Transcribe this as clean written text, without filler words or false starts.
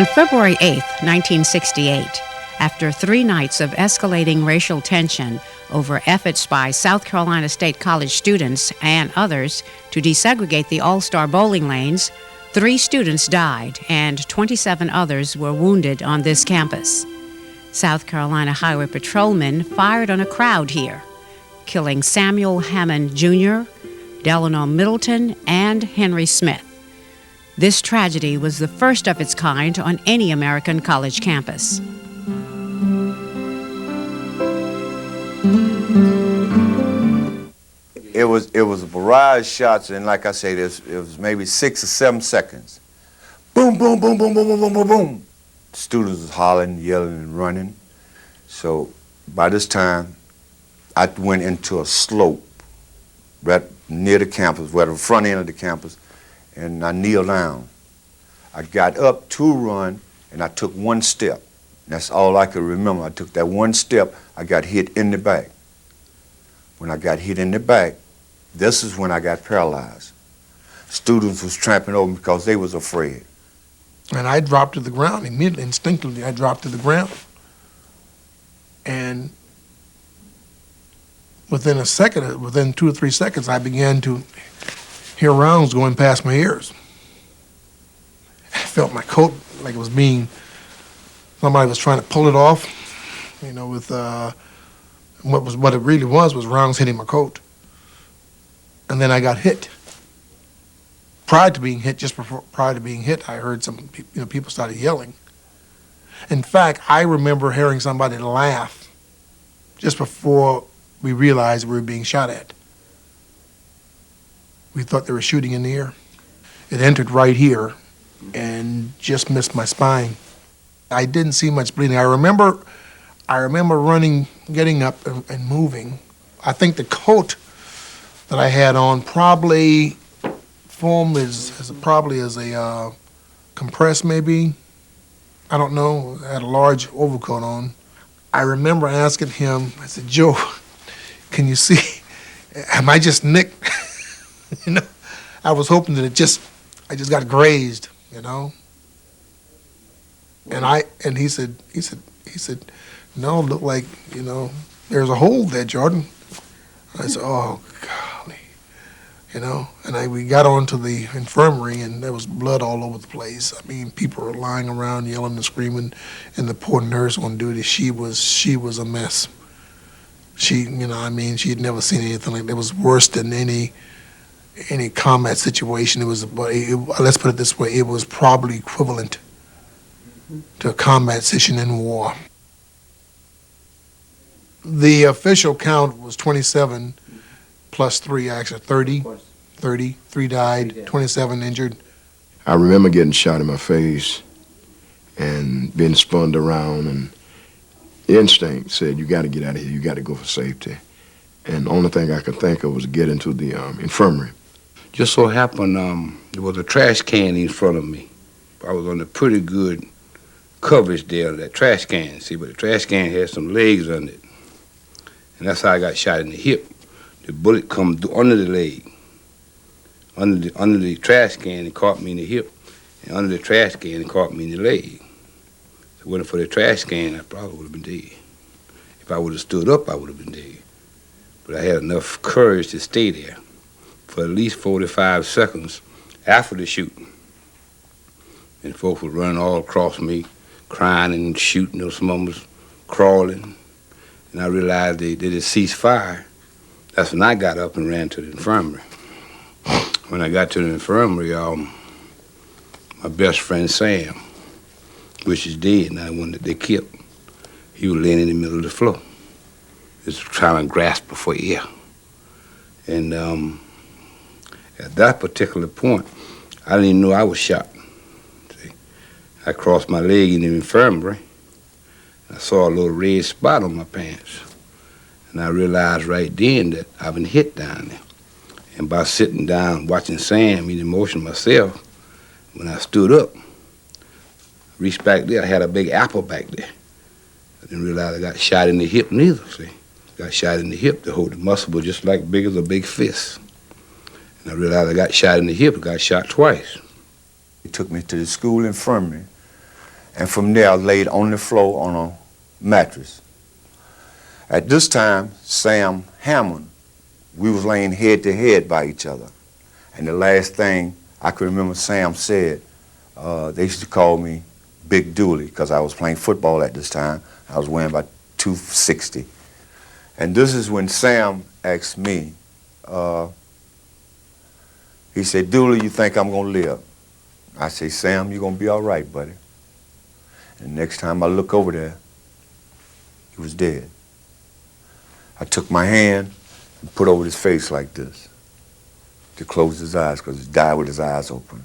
On February 8, 1968, after 3 nights of escalating racial tension over efforts by South Carolina State College students and others to desegregate the All-Star bowling lanes, 3 students died and 27 others were wounded on this campus. South Carolina Highway Patrolmen fired on a crowd here, killing Samuel Hammond Jr., Delano Middleton, and Henry Smith. This tragedy was the first of its kind on any American college campus. It was a barrage of shots, and like I said, it was maybe 6 or 7 seconds. Boom, boom, boom, boom, boom, boom, boom, boom, boom. Students was hollering, yelling, and running. So by this time, I went into a slope right near the campus, where the front end of the campus, and I kneeled down. I got up to run, and I took 1 step. That's all I could remember. I took that 1 step, I got hit in the back. When I got hit in the back, this is when I got paralyzed. Students was tramping over me because they was afraid. And I dropped to the ground immediately, instinctively. I dropped to the ground. And within 2 or 3 seconds, I began to hear rounds going past my ears. I felt my coat like it was somebody was trying to pull it off, with what it really was rounds hitting my coat. And then I got hit. Prior to being hit, I heard some people started yelling. In fact, I remember hearing somebody laugh just before we realized we were being shot at. We thought they were shooting in the air. It entered right here and just missed my spine. I didn't see much bleeding. I remember running, getting up and moving. I think the coat that I had on probably formed as a compressed maybe. I don't know. I had a large overcoat on. I remember asking him, I said, "Joe, can you see? Am I just nicked?" I was hoping that I just got grazed, And he said, "No, look like, there's a hole there, Jordan." I said, "Oh, golly," And we got onto the infirmary, and there was blood all over the place. I mean, people were lying around, yelling and screaming, and the poor nurse on duty, she was a mess. She, she had never seen anything like that. It was worse than any combat situation. Let's put it this way, it was probably equivalent to a combat situation in war. The official count was 27 plus 3, actually 30. 3 died, 27 injured. I remember getting shot in my face and being spun around, and instinct said, "You got to get out of here, you got to go for safety." And the only thing I could think of was get into the infirmary. Just so happened, there was a trash can in front of me. I was on a pretty good coverage there, that trash can, see, but the trash can had some legs under it. And that's how I got shot in the hip. The bullet come under the leg. Under the trash can, it caught me in the hip. And under the trash can, it caught me in the leg. If it wasn't for the trash can, I probably would have been dead. If I would have stood up, I would have been dead. But I had enough courage to stay there for at least 45 seconds after the shooting. And folks were running all across me, crying and shooting. Some of them was crawling. And I realized they had ceased fire. That's when I got up and ran to the infirmary. When I got to the infirmary, my best friend Sam, which is dead now, the one that they killed, he was laying in the middle of the floor, just trying to grasp for air. And at that particular point, I didn't even know I was shot. See, I crossed my leg in the infirmary. I saw a little red spot on my pants. And I realized right then that I've been hit down there. And by sitting down, watching Sam in motion myself, when I stood up, reached back there, I had a big apple back there. I didn't realize I got shot in the hip neither, see. Got shot in the hip. The whole muscle was just like big as a big fist. And I realized I got shot in the hip, I got shot twice. He took me to the school infirmary, And from there, I laid on the floor on a mattress. At this time, Sam Hammond, we was laying head to head by each other. And the last thing I can remember Sam said, they used to call me Big Dooley because I was playing football at this time. I was weighing about 260. And this is when Sam asked me, he said, Dooley, you think I'm going to live? I say, Sam, you're going to be all right, buddy. And the next time I look over there, he was dead. I took my hand and put over his face like this to close his eyes because he died with his eyes open.